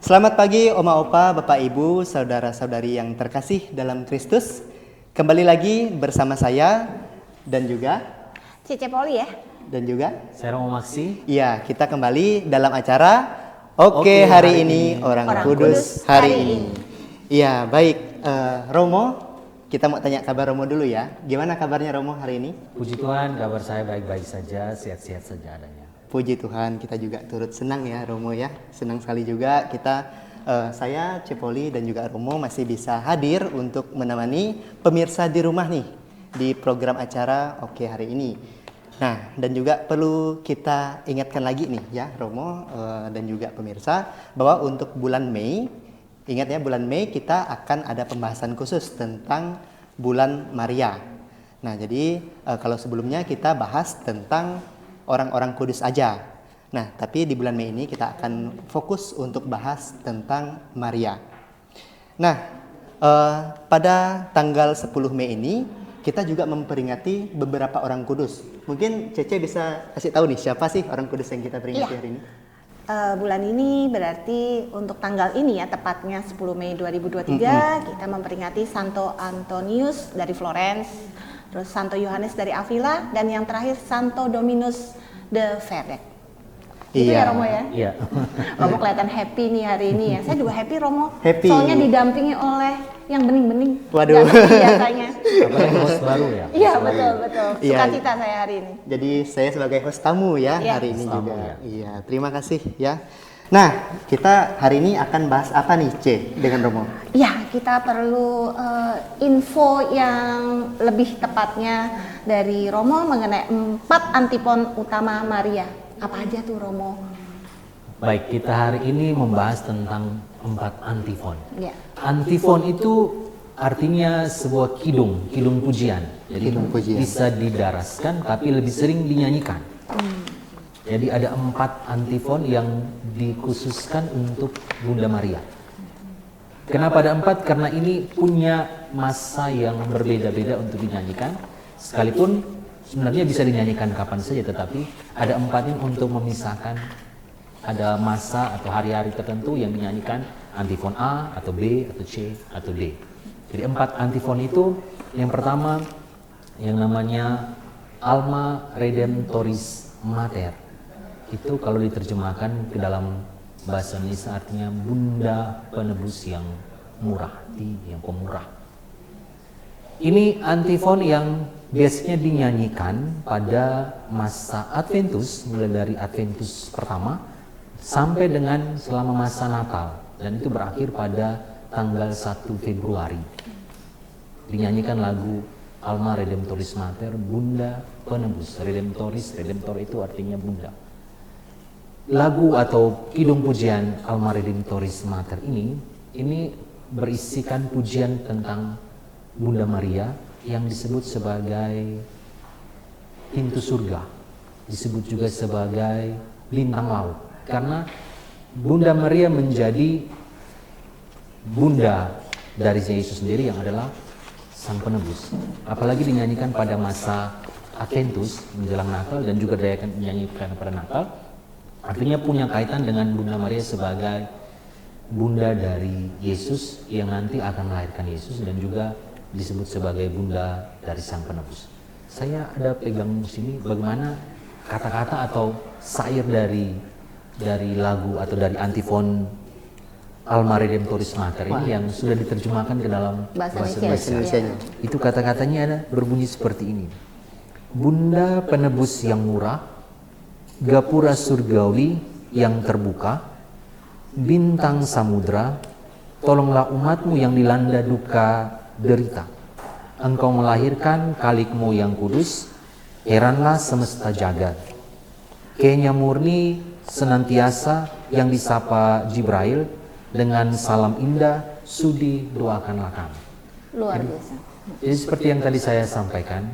Selamat pagi Oma Opa, Bapak Ibu, saudara-saudari yang terkasih dalam Kristus. Kembali lagi bersama saya dan juga Cece Poli ya. dan juga Saya Romo Maksi. iya, kita kembali dalam acara Oke, hari ini Orang Kudus hari ini. Iya, baik. Romo, kita mau tanya kabar Romo dulu ya. Gimana kabarnya Romo hari ini? Puji Tuhan, kabar saya baik-baik saja, sehat-sehat saja adanya. Puji Tuhan, kita juga turut senang ya Romo ya. Senang sekali juga kita, saya Cepoli dan juga Romo masih bisa hadir untuk menemani pemirsa di rumah nih di program acara Oke hari ini. Nah, dan juga perlu kita ingatkan lagi nih ya Romo dan juga pemirsa bahwa untuk bulan Mei, ingat ya bulan Mei kita akan ada pembahasan khusus tentang bulan Maria. Nah, jadi kalau sebelumnya kita bahas tentang orang-orang kudus aja. Nah, tapi di bulan Mei ini kita akan fokus untuk bahas tentang Maria. Nah, pada tanggal 10 Mei ini kita juga memperingati beberapa orang kudus. Mungkin Cece bisa kasih tahu nih siapa sih orang kudus yang kita peringati hari ini? Bulan ini berarti untuk tanggal ini ya, tepatnya 10 Mei 2023 kita memperingati Santo Antonius dari Florence, terus Santo Yohanes dari Avila, dan yang terakhir Santo Dominus de Verdet. Itu ya Romo ya? Iya. Romo kelihatan happy nih hari ini ya. Saya juga happy Romo. Happy. Soalnya didampingi oleh yang bening-bening. Waduh. Biasanya. Apalagi host baru ya. Iya betul. Iya. Sukacita saya hari ini. Jadi saya sebagai host tamu ya Iya. hari ini Host tamu, juga. ya. Iya, terima kasih ya. Nah, kita hari ini akan bahas apa nih, C, dengan Romo? Ya, kita perlu info yang lebih tepatnya dari Romo mengenai 4 antipon utama Maria. Apa aja tuh Romo? Baik, kita hari ini membahas tentang 4 antifon. Ya. Antifon itu artinya sebuah kidung pujian. Jadi Kidung pujian. bisa didaraskan tapi lebih sering dinyanyikan. Jadi ada 4 antifon yang dikhususkan untuk Bunda Maria. Kenapa ada 4? Karena ini punya masa yang berbeda-beda untuk dinyanyikan. Sekalipun sebenarnya bisa dinyanyikan kapan saja, tetapi ada 4 ini untuk memisahkan ada masa atau hari-hari tertentu yang dinyanyikan antifon A atau B atau C atau D. Jadi 4 antifon itu, yang pertama yang namanya Alma Redemptoris Mater. Itu kalau diterjemahkan ke dalam bahasa Indonesia artinya Bunda Penebus yang murah, yang pemurah. Ini antifon yang biasanya dinyanyikan pada masa Adventus, mulai dari Adventus pertama sampai dengan selama masa Natal, dan itu berakhir pada tanggal 1 Februari. Dinyanyikan lagu Alma Redemptoris Mater, Bunda Penebus. Redemptor itu artinya bunda. Lagu atau kidung pujian Alma Redemptoris Mater ini berisikan pujian tentang Bunda Maria yang disebut sebagai pintu surga, disebut juga sebagai bintang laut, karena Bunda Maria menjadi bunda dari Yesus sendiri yang adalah Sang Penebus. Apalagi dinyanyikan pada masa Adventus menjelang Natal dan juga dinyanyikan pada Natal, artinya punya kaitan dengan Bunda Maria sebagai bunda dari Yesus yang nanti akan melahirkan Yesus, dan juga disebut sebagai bunda dari Sang Penebus. Saya ada pegang sini bagaimana kata-kata atau syair dari lagu atau dari antifon Alma Redemptoris Mater ini yang sudah diterjemahkan ke dalam bahasa Indonesia. Itu kata-katanya ada berbunyi seperti ini. Bunda Penebus yang murah, gapura surgawi yang terbuka, bintang samudra, tolonglah umatmu yang dilanda duka derita. Engkau melahirkan kalikmu yang kudus, heranlah semesta jagat. Kenya murni senantiasa yang disapa Jibril, dengan salam indah sudi doakanlah kami. Luar biasa. Jadi seperti yang tadi saya sampaikan,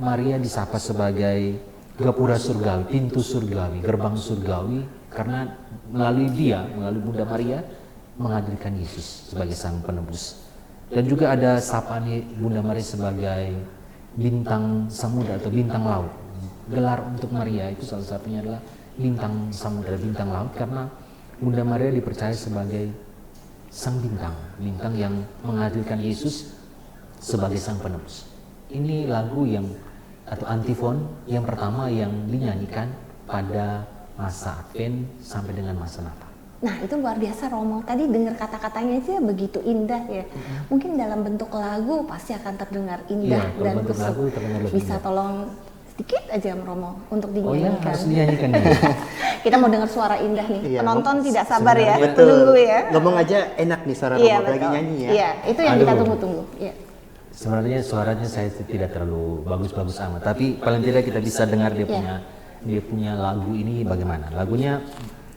Maria disapa sebagai gapura surgawi, pintu surgawi, gerbang surgawi, karena melalui Bunda Maria menghadirkan Yesus sebagai Sang Penebus. Dan juga ada sapaan Bunda Maria sebagai bintang samudra atau bintang laut. Gelar untuk Maria itu salah satunya adalah bintang samudra, bintang laut, karena Bunda Maria dipercaya sebagai sang bintang, bintang yang menghadirkan Yesus sebagai sang penebus. Ini lagu yang atau antifon yang pertama yang dinyanyikan pada masa Advent sampai dengan masa Natal. Nah, itu luar biasa Romo. Tadi dengar kata-katanya aja begitu indah ya. Mungkin dalam bentuk lagu pasti akan terdengar indah Iya, kalau dan bentuk kusuk. lagu terdengar lebih Bisa indah. tolong sedikit aja Romo untuk Oh ya, dinyanyikan. harus dinyanyikan ya. Kita mau dengar suara indah nih. Iya, Penonton tidak sabar ya. sebenarnya- Menunggu ya. Ngomong aja enak nih suara Iya, Romo lagi betul. nyanyi ya. Iya, itu yang kita Aduh. tunggu-tunggu. Iya. Sebenarnya suaranya saya tidak terlalu bagus-bagus amat, tapi paling tidak kita bisa dengar dia punya lagu ini bagaimana. Lagunya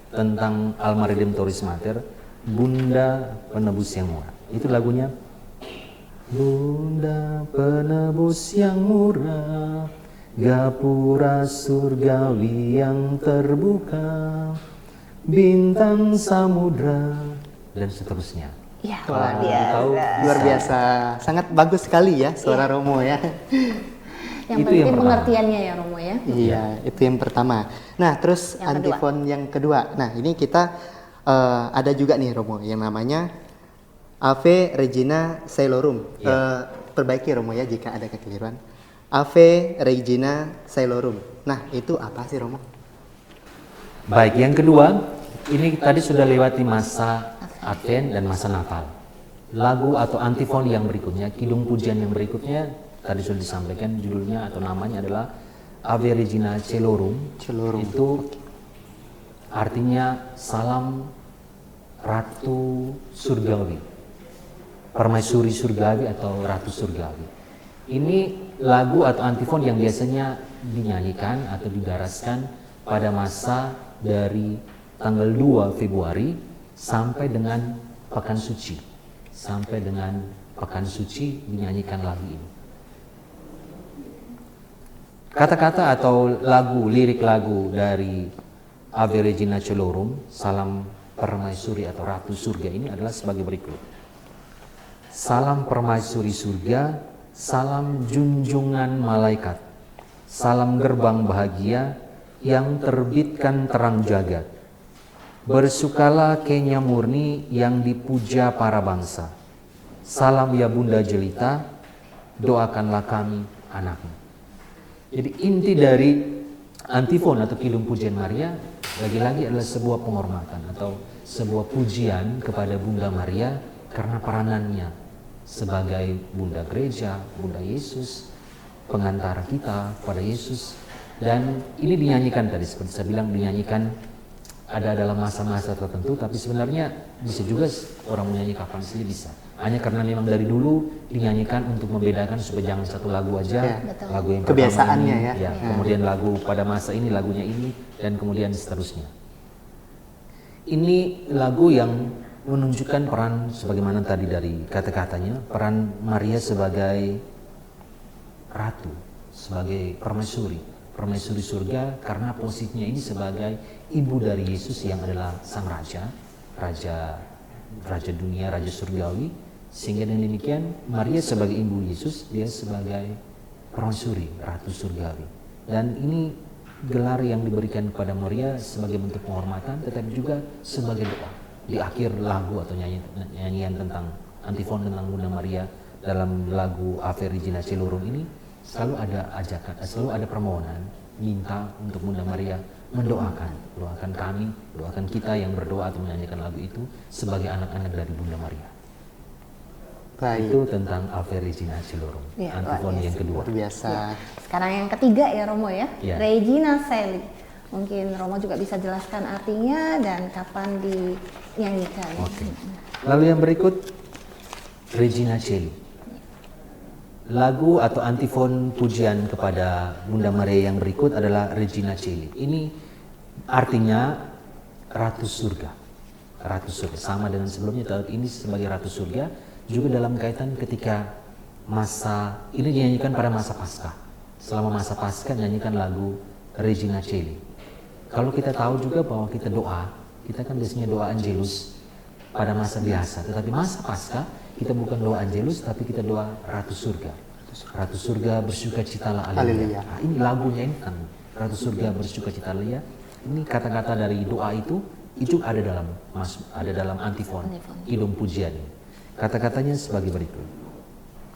tentang Alma Redemptoris Mater, Bunda Penebus yang Murah. Itu lagunya. Bunda Penebus yang murah, gapura surgawi yang terbuka, bintang samudra, dan seterusnya. Iya, Wah, luar biasa. luar biasa. Sangat bagus sekali ya suara Romo ya. Yang Itu penting yang pertama. pengertiannya ya Romo ya. Iya, itu yang pertama. Nah, terus Yang kedua. antifon yang kedua. Nah, ini kita ada juga nih Romo yang namanya Ave Regina Caelorum. Perbaiki Romo ya jika ada kekeliruan. Ave Regina Caelorum. Nah, itu apa sih Romo? Baik, yang kedua, ini tadi sudah lewati masa Advent dan masa Natal. Lagu atau antifon yang berikutnya, kidung pujian yang berikutnya, tadi sudah disampaikan judulnya atau namanya adalah Ave Regina Caelorum. Caelorum. Itu artinya salam Ratu Surgawi, Permaisuri Surgawi atau Ratu Surgawi. Ini lagu atau antifon yang biasanya dinyanyikan atau didaraskan pada masa dari tanggal 2 Februari sampai dengan Pekan Suci. Sampai dengan Pekan Suci dinyanyikan lagu ini. Kata-kata atau lagu, lirik lagu dari Ave Regina Caelorum, salam Permaisuri atau Ratu Surga ini adalah sebagai berikut. Salam Permaisuri Surga, salam junjungan malaikat, salam gerbang bahagia yang terbitkan terang jagat. Bersukalah Kenya murni yang dipuja para bangsa. Salam ya Bunda Jelita, doakanlah kami anakmu. Jadi inti dari antifon atau kidung pujian Maria lagi-lagi adalah sebuah penghormatan atau sebuah pujian kepada Bunda Maria karena peranannya sebagai Bunda Gereja, Bunda Yesus, pengantara kita pada Yesus. Dan ini dinyanyikan tadi seperti saya bilang, dinyanyikan ada dalam masa-masa tertentu, tapi sebenarnya bisa juga orang menyanyi kapan saja bisa. Hanya karena memang dari dulu dinyanyikan untuk membedakan supaya jangan satu lagu aja, Ya, lagu yang kebiasaannya pertama ini, ya. kemudian lagu pada masa ini lagunya ini, dan kemudian seterusnya. Ini lagu yang menunjukkan peran sebagaimana tadi dari kata-katanya, peran Maria sebagai ratu, sebagai permaisuri surga, karena posisinya ini sebagai ibu dari Yesus yang adalah sang raja dunia, raja surgawi, sehingga dengan demikian Maria sebagai ibu Yesus, dia sebagai permaisuri, ratu surgawi. Dan ini gelar yang diberikan kepada Maria sebagai bentuk penghormatan, tetapi juga sebagai doa. Di akhir lagu atau nyanyian tentang antifon tentang Bunda Maria dalam lagu Ave Regina Caelorum ini selalu ada ajakan, selalu ada permohonan minta untuk Bunda Maria doakan kami, doakan kita yang berdoa atau menyanyikan lagu itu sebagai anak-anak dari Bunda Maria. Baik. Itu tentang Ave Regina Caelorum, Ya, antifon luar yang kedua. Luar biasa. Sekarang yang ketiga ya Romo ya, Ya. Regina Caeli. Mungkin Romo juga bisa jelaskan artinya dan kapan dinyanyikan. Oke. Lalu yang berikut Regina Caeli. Lagu atau antifon pujian kepada Bunda Maria yang berikut adalah Regina Caeli. Ini artinya Ratu Surga. Ratu Surga sama dengan sebelumnya, tapi ini sebagai Ratu Surga juga dalam kaitan ketika masa ini dinyanyikan pada masa Paskah. Selama masa Paskah nyanyikan lagu Regina Caeli. Kalau kita tahu juga bahwa kita doa, kita kan biasanya doa Angelus pada masa biasa, tetapi masa Paskah kita bukan doa Angelus, tapi kita doa Ratu Surga. Ratu Surga bersukacitalah, haleluya. Nah, ini lagunya ini kan Ratu Surga bersukacitalah. Ini kata-kata dari doa itu itu ada dalam antifon kidung pujian ini. Kata-katanya sebagai berikut.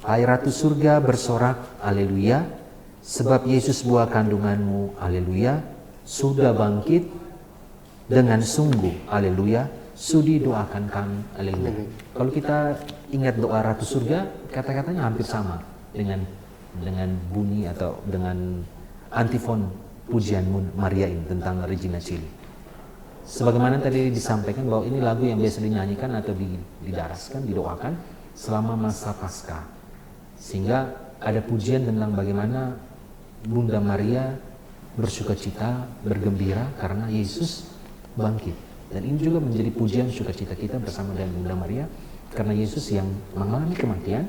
Hai Ratu Surga bersorak, haleluya, sebab Yesus buah kandunganmu, haleluya, sudah bangkit dengan sungguh, haleluya, sudi doakan kami, haleluya. Kalau kita ingat doa Ratu Surga, kata-katanya hampir sama dengan bunyi atau dengan antifon pujian Maria ini tentang Regina Coeli. Sebagaimana tadi disampaikan bahwa ini lagu yang biasa dinyanyikan atau didaraskan, didoakan selama masa Paskah. Sehingga ada pujian tentang bagaimana Bunda Maria bersukacita, bergembira karena Yesus bangkit. Dan ini juga menjadi pujian sukacita kita bersama dengan Bunda Maria karena Yesus yang mengalami kematian,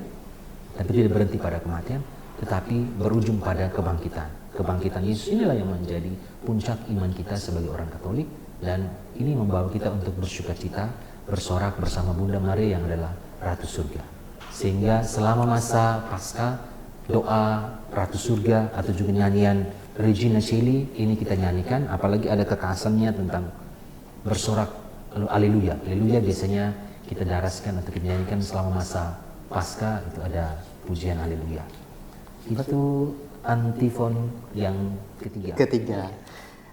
tapi tidak berhenti pada kematian, tetapi berujung pada kebangkitan. Kebangkitan Yesus inilah yang menjadi puncak iman kita sebagai orang Katolik, dan ini membawa kita untuk bersukacita, bersorak bersama Bunda Maria yang adalah Ratu Surga. Sehingga selama masa Paskah, doa Ratu Surga atau juga nyanyian Regina Coeli ini kita nyanyikan, apalagi ada kekhasannya tentang bersorak haleluya. Haleluya biasanya kita daraskan atau kita nyanyikan selama masa Paskah, itu ada pujian haleluya. Itu antifon yang ketiga.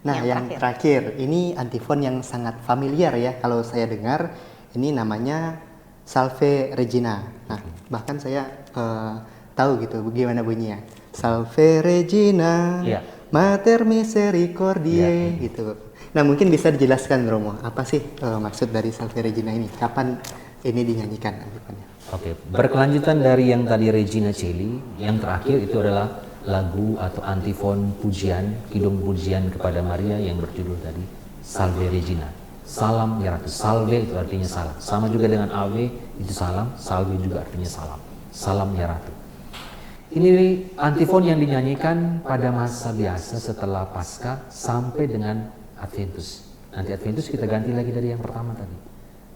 Nah, yang terakhir ini antifon yang sangat familiar ya kalau saya dengar. Ini namanya Salve Regina. Nah, bahkan saya tahu gitu bagaimana bunyinya. Salve Regina, Mater Misericordiae, gitu. Nah, mungkin bisa dijelaskan Romo, apa sih maksud dari Salve Regina ini? Kapan ini dinyanyikan antifonnya? Oke, berkelanjutan dari yang tadi Regina Coeli, yang terakhir itu adalah lagu atau antifon pujian, kidung pujian kepada Maria yang berjudul tadi Salve Regina. Salam ya Ratu. Salve itu artinya salam. Sama juga dengan Ave itu salam, Salve juga artinya salam. Salam ya Ratu. Ini antifon yang dinyanyikan pada masa biasa setelah Paskah sampai dengan Adventus. Nanti Adventus kita ganti lagi dari yang pertama tadi.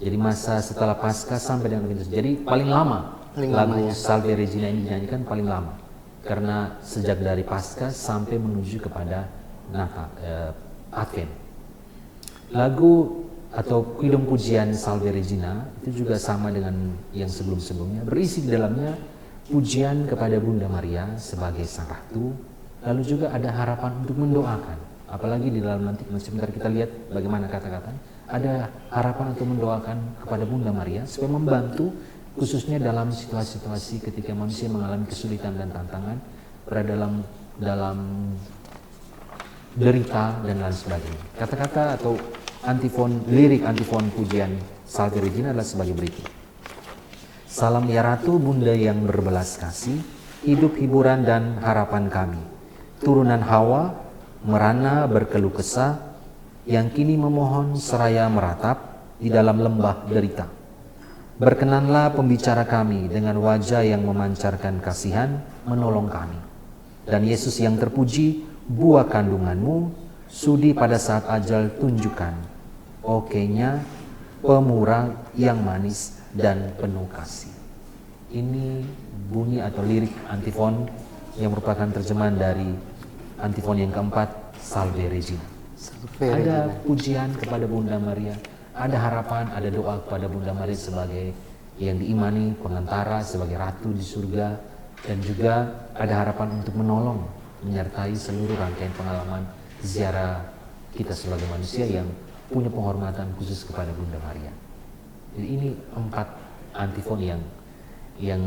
Jadi masa setelah Paskah sampai dengan Adventus. Jadi paling lama lagu Salve Regina ini dinyanyikan paling lama. Karena sejak dari Paskah sampai menuju kepada Natal, Advent. Lagu atau kidung pujian Salve Regina itu juga sama dengan yang sebelum-sebelumnya, berisi di dalamnya pujian kepada Bunda Maria sebagai Sang Ratu, lalu juga ada harapan untuk mendoakan. Apalagi di dalam nanti sebentar kita lihat bagaimana kata-katanya, ada harapan untuk mendoakan kepada Bunda Maria supaya membantu khususnya dalam situasi-situasi ketika manusia mengalami kesulitan dan tantangan, berada dalam derita dan lain sebagainya. Kata-kata atau lirik antifon pujian Salve Regina adalah sebagai berikut. Salam ya Ratu, Bunda yang berbelas kasih, hidup, hiburan dan harapan kami. Turunan Hawa, merana berkeluh kesah, yang kini memohon seraya meratap di dalam lembah derita. Berkenanlah pembicara kami dengan wajah yang memancarkan kasihan, menolong kami. Dan Yesus yang terpuji, buah kandunganmu, sudi pada saat ajal tunjukkan. Okenya, pemurah yang manis dan penuh kasih. Ini bunyi atau lirik antifon yang merupakan terjemahan dari antifon yang keempat, Salve Regina. Ada pujian kepada Bunda Maria, ada harapan, ada doa kepada Bunda Maria sebagai yang diimani pengantara, sebagai Ratu di surga, dan juga ada harapan untuk menolong, menyertai seluruh rangkaian pengalaman ziarah kita sebagai manusia yang punya penghormatan khusus kepada Bunda Maria. Jadi ini 4 antifon yang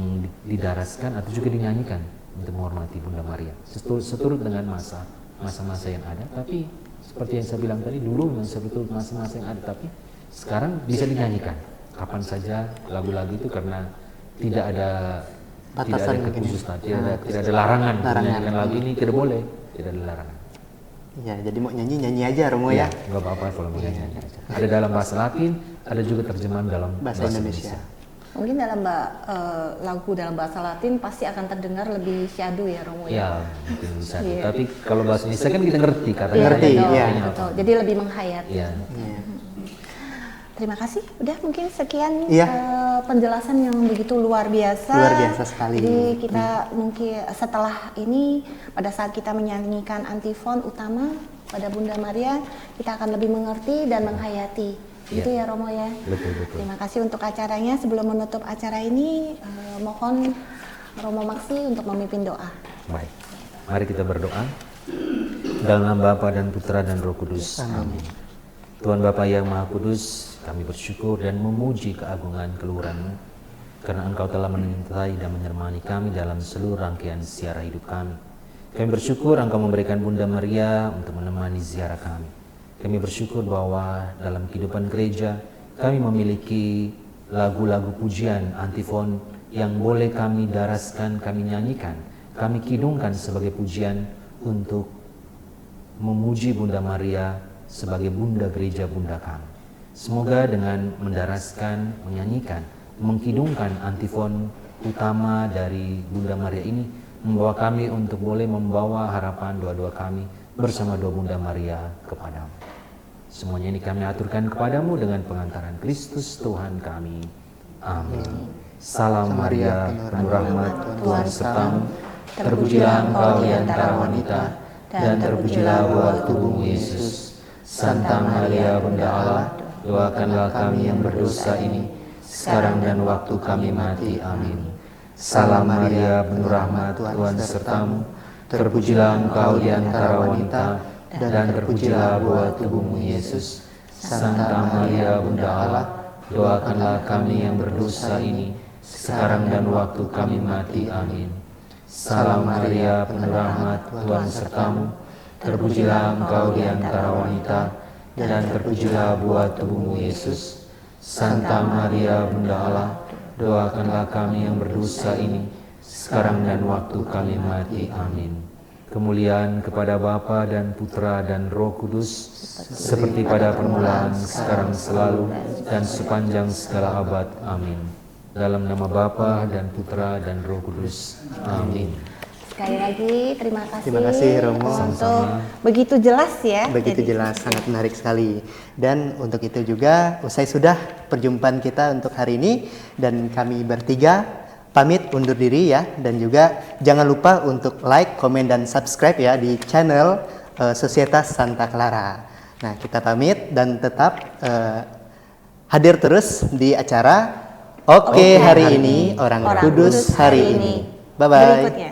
didaraskan atau juga dinyanyikan untuk menghormati Bunda Maria. Seturut dengan masa-masa yang ada, tapi seperti yang saya bilang tadi, dulu memang sebetulnya masa-masa yang ada, tapi sekarang bisa dinyanyikan kapan saja lagu-lagu itu karena tidak ada kekhususan, tidak ada larangan. Menyanyikan lagu ini tidak boleh, tidak ada larangan. Ya, jadi mau nyanyi aja Romo ya. Nggak apa-apa kalau mau nyanyi aja. Ada dalam bahasa Latin, ada juga terjemahan dalam bahasa Indonesia. Mungkin dalam lagu dalam bahasa Latin pasti akan terdengar lebih syahdu ya Romo ya. Ya, mungkin bisa. Tapi kalau bahasa Indonesia kan kita ngerti katanya. Ngerti, ya. Betul. Jadi lebih menghayat. Ya. Terima kasih. Udah mungkin sekian Iya. Penjelasan yang begitu luar biasa. Luar biasa sekali. Jadi kita mungkin setelah ini pada saat kita menyanyikan antifon utama pada Bunda Maria, kita akan lebih mengerti dan menghayati Gitu ya Romo ya. Betul, betul. Terima kasih untuk acaranya. Sebelum menutup acara ini, mohon Romo Maksi untuk memimpin doa. Baik, mari kita berdoa. Dalam nama Bapa dan Putra dan Roh Kudus. Amin. Tuhan Bapa yang Maha Kudus, kami bersyukur dan memuji keagungan keluhuran-Mu karena Engkau telah menyertai dan menyermani kami dalam seluruh rangkaian ziarah hidup kami. Kami bersyukur Engkau memberikan Bunda Maria untuk menemani ziarah kami. Kami bersyukur bahwa dalam kehidupan gereja kami memiliki lagu-lagu pujian antifon yang boleh kami daraskan, kami nyanyikan, kami kidungkan sebagai pujian untuk memuji Bunda Maria sebagai Bunda Gereja Bunda kami. Semoga dengan mendaraskan, menyanyikan, mengkidungkan antifon utama dari Bunda Maria ini membawa kami untuk boleh membawa harapan doa-doa kami bersama doa Bunda Maria kepadamu. Semuanya ini kami aturkan kepadamu dengan pengantaran Kristus Tuhan kami. Amin. Salam Maria, penuh rahmat, Tuhan sertamu. Terpujilah engkau di antara wanita, dan terpujilah buah tubuhmu Yesus. Santa Maria Bunda Allah, doakanlah kami yang berdosa ini, sekarang dan waktu kami mati. Amin. Salam Maria, penuh rahmat, Tuhan sertamu. Terpujilah engkau di antara wanita, dan terpujilah buah tubuhmu Yesus. Santa Maria Bunda Allah, doakanlah kami yang berdosa ini, sekarang dan waktu kami mati. Amin. Salam Maria, penuh rahmat, Tuhan sertamu. Terpujilah engkau di antara wanita, dan terpujilah buah tubuhmu Yesus. Santa Maria Bunda Allah, doakanlah kami yang berdosa ini, sekarang dan waktu kami mati. Amin. Kemuliaan kepada Bapa dan Putra dan Roh Kudus, seperti pada permulaan, sekarang, selalu, dan sepanjang segala abad. Amin. Dalam nama Bapa dan Putra dan Roh Kudus. Amin. Sekali lagi terima kasih Romo. Untuk begitu jelas ya. Begitu jelas, sangat menarik sekali. Dan untuk itu juga usai sudah perjumpaan kita untuk hari ini, dan kami bertiga pamit undur diri ya, dan juga jangan lupa untuk like, komen, dan subscribe ya di channel Sosietas Santa Clara. Nah, kita pamit dan tetap hadir terus di acara Oke, hari ini Orang Kudus hari ini. Bye-bye. Berikutnya.